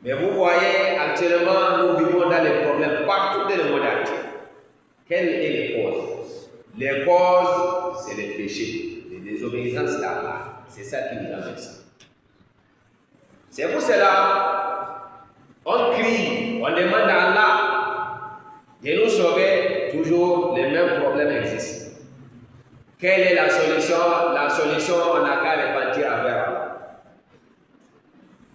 Mais vous voyez, actuellement, nous vivons dans les problèmes partout dans le monde entier. Quelle est les causes? Les causes, c'est les péchés, les désobéissances d'Allah. C'est ça qui nous amène ça. C'est pour cela, on crie, on demande à Allah de nous sauver, toujours les mêmes problèmes existent. Quelle est la solution? La solution, on n'a qu'à repentir vers Allah.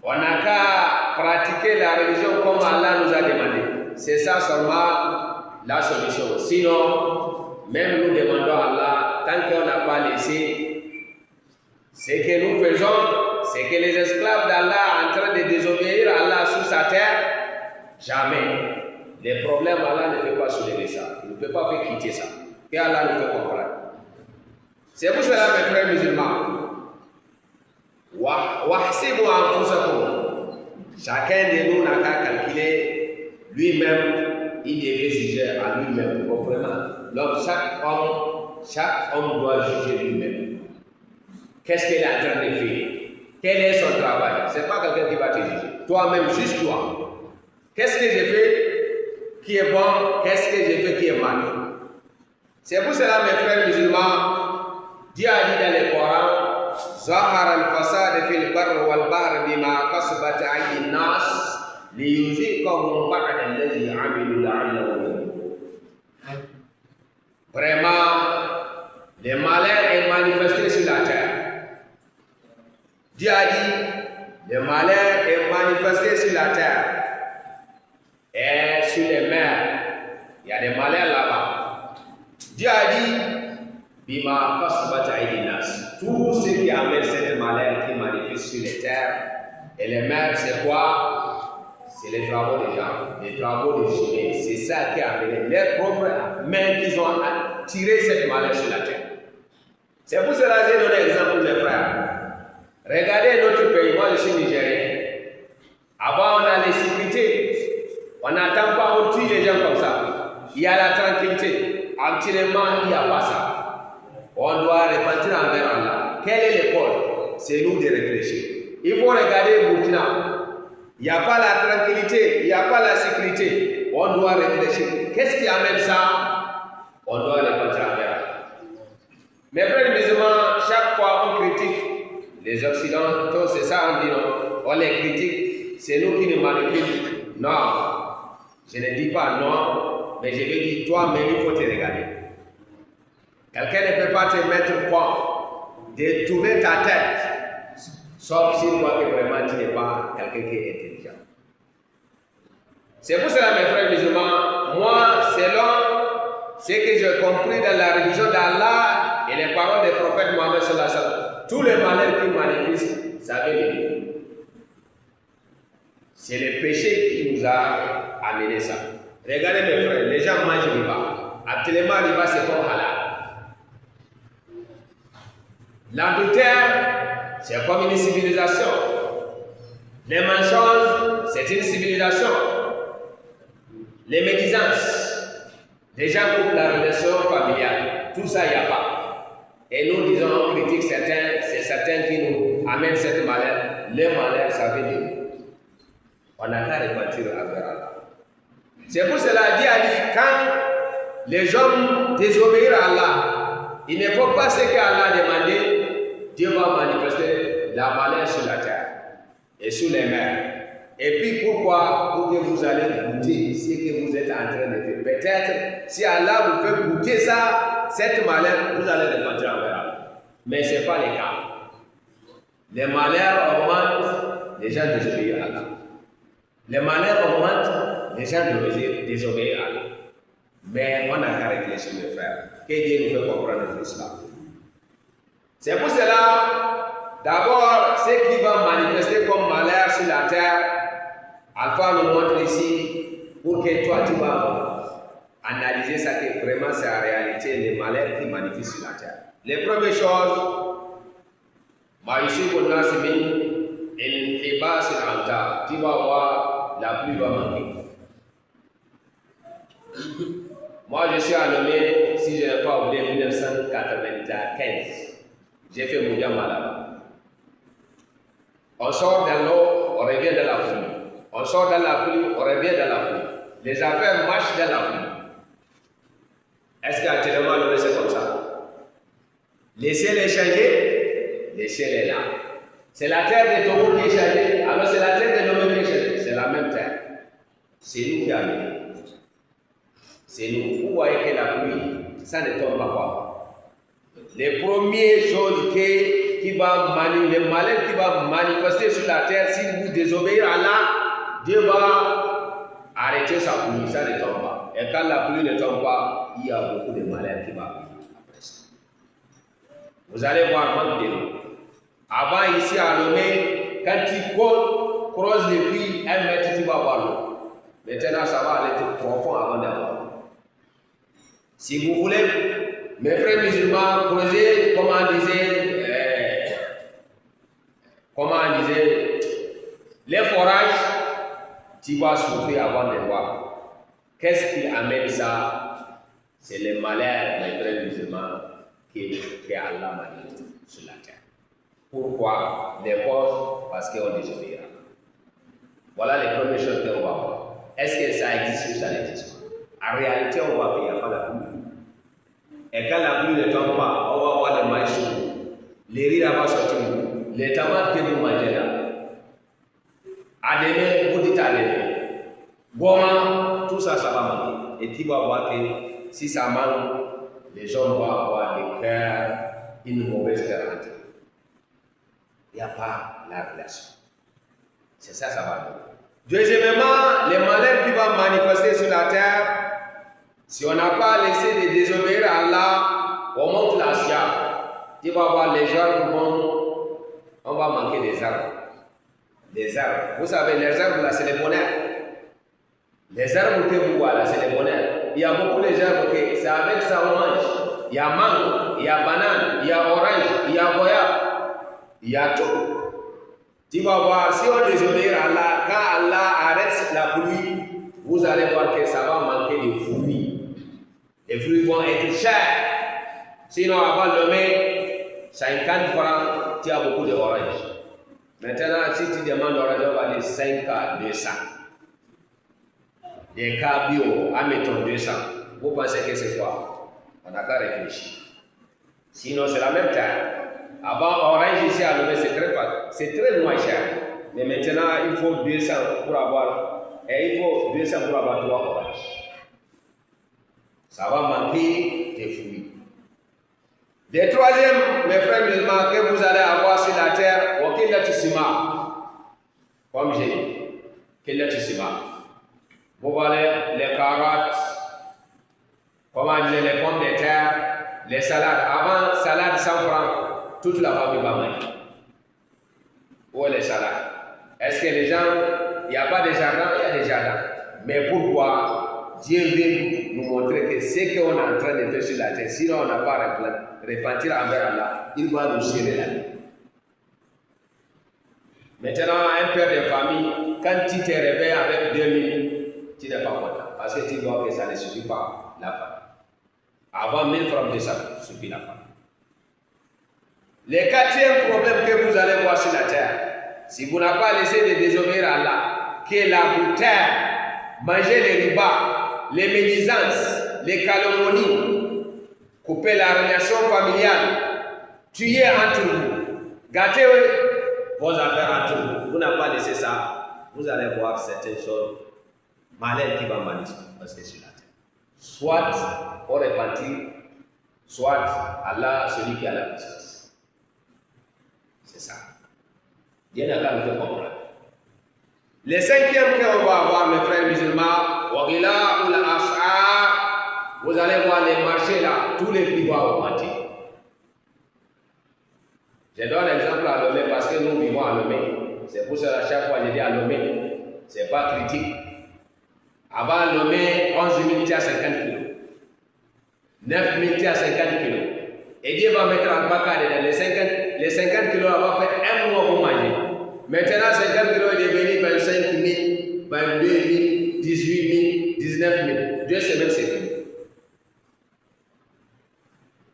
On n'a qu'à pratiquer la religion comme Allah nous a demandé. C'est ça seulement la solution. Sinon, même nous demandons à Allah, tant qu'on n'a pas laissé ce que nous faisons, c'est que les esclaves d'Allah en train de désobéir à Allah sous sa terre, jamais. Les problèmes, Allah ne peut pas soulever ça. Il ne peut pas faire quitter ça. Et Allah nous fait comprendre. C'est pour cela, mes frères musulmans, chacun de nous n'a qu'à calculer lui-même, il devait juger à lui-même, proprement. Donc chaque homme doit juger lui-même. Qu'est-ce qu'il est en train de faire? Quel est son travail? Ce n'est pas quelqu'un qui va te juger. Toi-même, juge-toi. Qu'est-ce que j'ai fait qui est bon? Qu'est-ce que j'ai fait qui est mal? C'est pour cela, mes frères musulmans, Dieu a dit dans le Coran, ظهر الفساد في البر والبحر بما كسبت أيدي الناس ليذيقهم بعد الذي عملوا لعلهم يرجعون. Vraiment, le malheur est manifesté sur la terre. Dieu a dit, le malheur est manifesté sur la terre et sur les mers. Il y a des malheurs là-bas. Dieu a dit, Bima kasbat aydinas. Tout ce qui amène cette malheur qui manifeste sur les terres et les mers, c'est quoi? C'est les travaux des gens, les travaux des humains. C'est ça qui a amené leurs propres mains qui ont tiré cette malheur sur la terre. C'est pour cela que j'ai donné l'exemple des frères. Regardez notre pays, moi je suis nigérien. Avant on a les sécurités. On n'attend pas, on tue les gens comme ça. Il y a la tranquillité. Actuellement, il n'y a pas ça. On doit repentir envers Allah. Quelle est l'école? C'est nous de réfléchir. Il faut regarder Burkina. Il n'y a pas la tranquillité, il n'y a pas la sécurité. On doit réfléchir. Qu'est-ce qui amène ça? On doit repentir envers Allah. Mes frères musulmans, chaque fois on critique les Occidentaux, c'est ça on dit non. On les critique, c'est nous qui nous manipulons. Non, je ne dis pas non, mais je vais dire toi-même, il faut te regarder. Quelqu'un ne peut pas te mettre quoi? De tourner ta tête, sauf s'il voit que vraiment tu n'es pas quelqu'un qui est intelligent. C'est pour cela, mes frères musulmans, moi, selon ce que j'ai compris dans la religion d'Allah et les paroles des prophètes Mohammed sallallahu alayhi wa sallam, tous les malheurs qui manifestent, ça vient de Dieu. C'est le péché qui nous a amené ça. Regardez mes frères, les gens mangent riba. Actuellement, riba c'est comme halal. L'adultère, c'est comme une civilisation. Les mensonges, c'est une civilisation. Les médisances, les gens coupent la relation familiale. Tout ça, il n'y a pas. Et nous disons, on critique certains, c'est certains qui nous amènent cette malheur. Les malheurs, ça veut dire. On n'a qu'à repentir à Allah. C'est pour cela, Dieu a dit, quand les hommes désobéissent à Allah, il ne faut pas ce qu'Allah a demandé. Dieu va manifester la malheur sur la terre et sur les mers. Et puis pourquoi? Pour que vous allez goûter ce que vous êtes en train de faire. Peut-être, si Allah vous fait goûter ça, cette malheur, vous allez repentir envers Allah. Mais ce n'est pas le cas. Les malheurs augmentent, les gens désobéissent à Allah. Les malheurs augmentent, les gens désobéissent à Allah. Mais on n'a qu'à réfléchir, mes frères. Que Dieu nous fait comprendre tout cela. C'est pour cela, d'abord, ce qui va manifester comme malheur sur la terre, Alpha nous montre ici, pour que toi tu vas analyser ça, que vraiment c'est en réalité les malheurs qui manifestent sur la terre. Les premières choses, tu vas voir la pluie va manquer. Moi je suis nommé, si je n'ai pas oublié, 1995. J'ai fait mon diamant là-bas. On sort dans l'eau, on revient de la pluie. On sort dans la pluie, on revient dans la pluie. Les affaires marchent dans la pluie. Est-ce qu'actuellement, le c'est comme ça? Laissez-les changer, laissez-les là. C'est la terre de Togo qui est changée, alors c'est la terre de Lomé qui est changée. C'est la même terre. C'est nous qui avons. C'est nous. Vous voyez que la pluie, ça ne tombe pas. Les premières choses les malheurs qui vont manifester sur la terre, si vous désobéissez à Allah, Dieu va arrêter sa pluie, ça ne tombe pas. Et quand la pluie ne tombe pas, il y a beaucoup de malheurs qui vont venir après ça. Vous allez voir manque de l'eau. Avant, ici à Lomé, quand tu creuses les puits, 1 mètre, tu vas voir l'eau. Maintenant, ça va aller tout profond avant d'avoir l'eau. Si vous voulez, mes frères musulmans, creusez, comment on disait, les forages, tu vas souffrir avant de voir. Qu'est-ce qui amène ça? C'est les malheurs, mes frères musulmans, que Allah manifeste sur la terre. Pourquoi? Les causes, parce qu'on désobéira. Voilà les premières choses qu'on va voir. Est-ce que ça existe ou ça n'existe pas? En réalité, on voit qu'il n'y a pas la pluie. Et quand la pluie ne tombe pas, on va voir les maïs chauds. Les riz vont sortir. Les tomates que vous mangez là. Adémé, vous dites adémé. Goma, tout ça, ça va manquer. Et tu vas voir que si ça manque, les gens vont avoir des cœurs, une mauvaise cœur. Il n'y a pas la relation. C'est ça, ça va donner. Deuxièmement, les malheurs qui vont manifester sur la terre, si on n'a pas laissé de désobéir à Allah, on monte la chia. Tu vas voir les gens on va manquer des arbres. Des arbres. Vous savez, les arbres là, c'est les bonheurs. Les arbres que vous voyez là, c'est les bonheurs. Il y a beaucoup d'arbres que c'est avec ça on mange. Il y a mangue, il y a banane, il y a orange, il y a goyave. Il y a tout. Tu vas voir, si on désobéit à Allah, quand Allah arrête la pluie, vous allez voir que ça va manquer de fruits. Les fruits vont être chers. Sinon, avant le mai, 50 francs, tu as beaucoup d'oranges. Maintenant, si tu demandes l'orange, on va dire 5 à 200. Les cas bio, admettons 200. Vous pensez que c'est quoi? On n'a qu'à réfléchir. Sinon, c'est la même terre. Avant, orange ici à Lomé, c'est très moins cher. Mais maintenant, il faut 200 pour avoir, et il faut 200 pour avoir 3 oranges. Ça va manquer des fruits. Le troisième, mes frères musulmans, que vous allez avoir sur la terre, aucun latissima. Comme j'ai dit, quel latissima. Vous voyez les carottes, comment dire, les pommes de terre, les salades. Avant, salade 100 francs. Toute la famille va manger. Où est les salades? Est-ce que les gens, il n'y a pas de jardin? Il y a des jardins. Mais pourquoi Dieu veut nous montrer que ce qu'on est en train de faire sur la terre, sinon on n'a pas repentir envers Allah, il va nous serrer la vie. Maintenant, un père de famille, quand tu te réveilles avec 2000, tu n'es pas content. Parce que tu vois que ça ne suffit pas la famille. Avant 1000 francs de ça suffit la famille. Le quatrième problème que vous allez voir sur la terre, si vous n'avez pas laissé de désobéir à Allah, que la terre, manger les ribas, les médisances, les calomnies, couper la relation familiale, tuer entre vous, gâter vos affaires entre vous, vous n'avez pas laissé ça, vous allez voir certaines choses malheurs qui vont manifester sur la terre. Soit au repentir, soit Allah, celui qui a la puissance. C'est ça. Dieu n'a qu'à nous faire comprendre. Le cinquième qu'on va avoir, mes frères musulmans, vous allez voir les marchés là, tous les prix vont augmenter. Je donne l'exemple à Lomé parce que nous vivons à Lomé. C'est pour cela que chaque fois je dis à Lomé, ce n'est pas critique. Avant Lomé, 11 000 à 50 kg. 9 000 à 50 kg. Et Dieu va mettre en bas les 50 kilos, on va faire un mois pour manger. Maintenant, 50 kilos est devenu 25 000, 22 000, 18 000, 19 000. 2 semaines, c'est fini.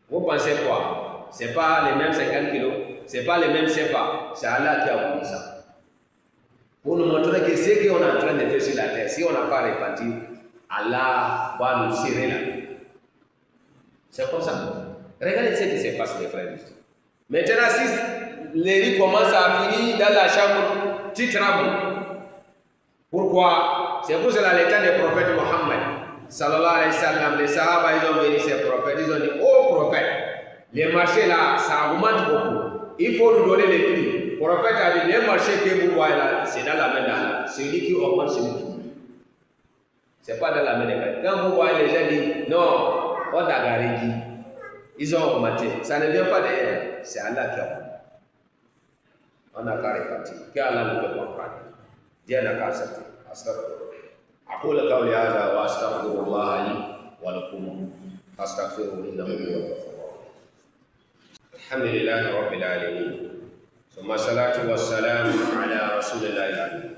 Vous pensez quoi? Ce n'est pas les mêmes 50 kilos, ce n'est pas les mêmes CFA. C'est Allah qui a voulu ça. Pour nous montrer que ce qu'on est train de faire sur la terre, si on n'a pas repenti, Allah va nous serrer là. C'est comme ça. Regardez ce qui se passe, les frères. Maintenant, si les riz commencent à finir dans la chambre, tu trembles. Pourquoi? C'est pour cela le temps des prophètes Mohammed, sallallahu alayhi wa sallam, les Sahaba, ils ont béni ces prophètes, ils ont dit, oh prophète, les marchés là, ça augmente beaucoup. Il faut nous donner les prix. Le prophète a dit, les marchés que vous voyez là, c'est dans la main d'Allah. Celui qui augmente, celui qui. C'est pas dans la main d'Allah. Quand vous voyez les gens dire, non, on a garé qui. Ils ont augmenté. Ça ne vient pas d'eux, c'est Allah qui a augmenté. On a carré parti. Qu'Allah nous fait comprendre. Dieu n'a qu'à accepter. أقول قولي هذا وأستغفر الله لي ولكم فاستغفروه إنه هو الغفور. الحمد لله رب العالمين ثم الصلاة والسلام على رسول الله الأمين.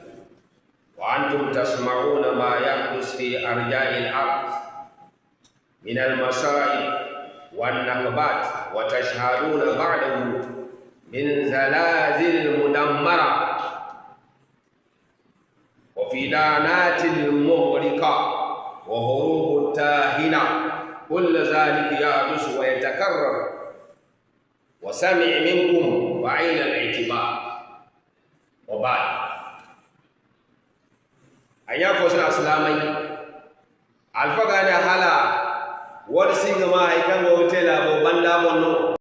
وأنتم تسمعون ما يحدث في أرجاء الأرض من المصائب والنكبات وتشهدون بعده من زلازل مدمرة وفيضانات المغرقة وهروب التاهنة، كل ذلك يحدث ويتكرر وسمع منكم وعين الاعتبار. وبعد أيها فوسنا سلامي الفقانة حالا ورسيك ما هيكم وتلا ببندا بنو